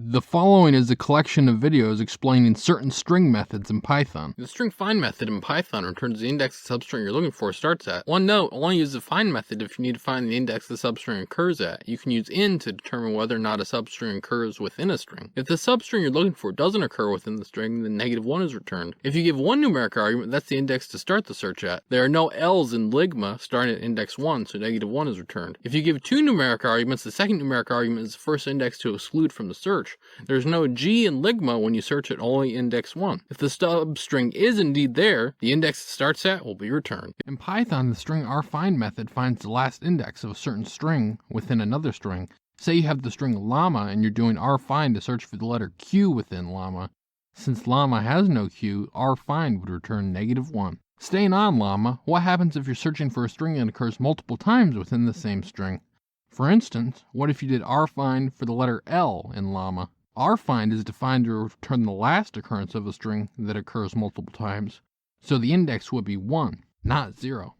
The following is a collection of videos explaining certain string methods in Python. The string find method in Python returns the index the substring you're looking for starts at. One note, only use the find method if you need to find the index the substring occurs at. You can use in to determine whether or not a substring occurs within a string. If the substring you're looking for doesn't occur within the string, then -1 is returned. If you give one numeric argument, that's the index to start the search at. There are no L's in ligma starting at index 1, so -1 is returned. If you give two numeric arguments, the second numeric argument is the first index to exclude from the search. There's no G in ligma when you search at only index 1. If the substring is indeed there, the index it starts at will be returned. In Python, the string rfind method finds the last index of a certain string within another string. Say you have the string llama and you're doing rfind to search for the letter Q within llama. Since llama has no Q, rfind would return -1. Staying on llama, what happens if you're searching for a string that occurs multiple times within the same string? For instance, what if you did rfind for the letter L in llama? rfind is defined to return the last occurrence of a string that occurs multiple times, so the index would be 1, not 0.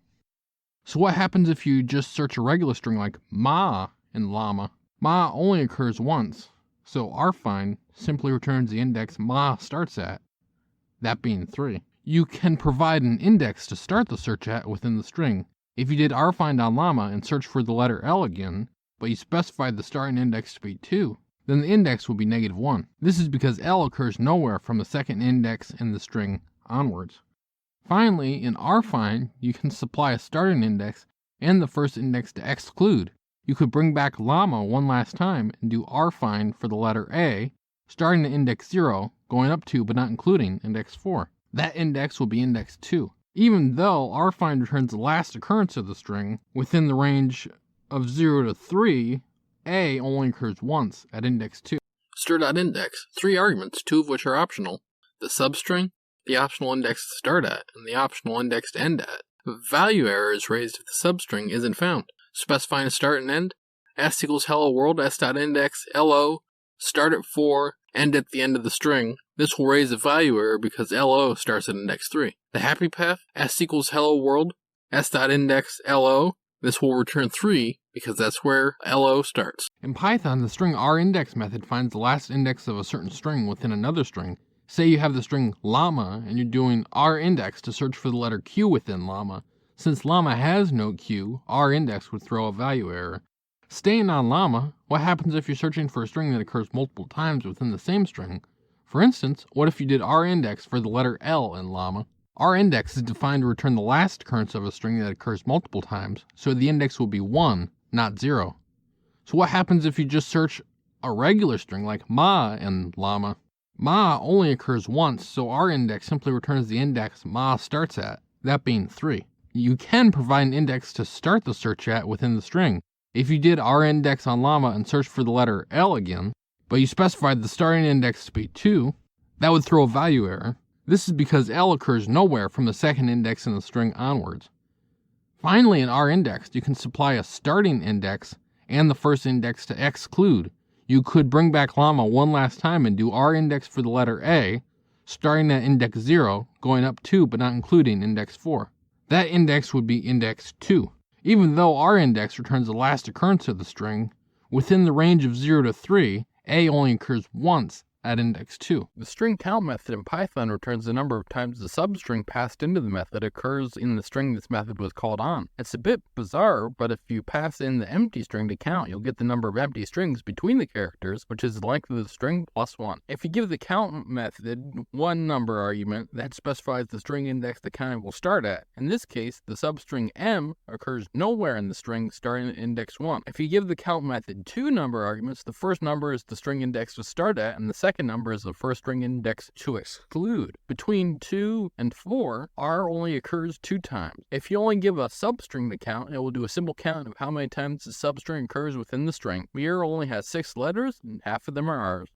So what happens if you just search a regular string like ma in llama? Ma only occurs once, so rfind simply returns the index ma starts at, that being 3. You can provide an index to start the search at within the string. If you did rfind on llama and search for the letter L again, but you specified the starting index to be 2, then the index will be -1. This is because L occurs nowhere from the second index in the string onwards. Finally, in rfind, you can supply a starting index and the first index to exclude. You could bring back llama one last time and do rfind for the letter A, starting at index 0, going up to but not including index 4. That index will be index 2. Even though rfind returns the last occurrence of the string within the range of 0 to 3, A only occurs once at index 2. Str.index, 3 arguments, 2 of which are optional. The substring, the optional index to start at, and the optional index to end at. Value error is raised if the substring isn't found. Specifying a start and end, s equals hello world, s.index, lo, start at 4, end at the end of the string. This will raise a value error because lo starts at index 3. The happy path, s equals hello world, s.index, lo. This will return 3 because that's where LO starts. In Python, the string rIndex method finds the last index of a certain string within another string. Say you have the string llama and you're doing rIndex to search for the letter Q within llama. Since llama has no Q, rIndex would throw a value error. Staying on llama, what happens if you're searching for a string that occurs multiple times within the same string? For instance, what if you did rIndex for the letter L in llama? rIndex is defined to return the last occurrence of a string that occurs multiple times, so the index will be 1, not 0. So what happens if you just search a regular string like ma in llama? Ma only occurs once, so rIndex simply returns the index ma starts at, that being 3. You can provide an index to start the search at within the string. If you did rIndex on llama and searched for the letter L again, but you specified the starting index to be 2, that would throw a value error. This is because L occurs nowhere from the second index in the string onwards. Finally, in rIndex, you can supply a starting index and the first index to exclude. You could bring back llama one last time and do rIndex for the letter A, starting at index 0, going up to but not including index 4. That index would be index 2. Even though rIndex returns the last occurrence of the string, within the range of 0 to 3, A only occurs once at index 2. The string count method in Python returns the number of times the substring passed into the method occurs in the string this method was called on. It's a bit bizarre, but if you pass in the empty string to count, you'll get the number of empty strings between the characters, which is the length of the string plus 1. If you give the count method one number argument, that specifies the string index the count will start at. In this case, the substring m occurs nowhere in the string starting at index 1. If you give the count method 2 number arguments, the first number is the string index to start at, and the second number is the first string index to exclude. Between 2 and 4, r only occurs 2 times. If you only give a substring the count, it will do a simple count of how many times the substring occurs within the string. Here only has 6 letters, and half of them are r's.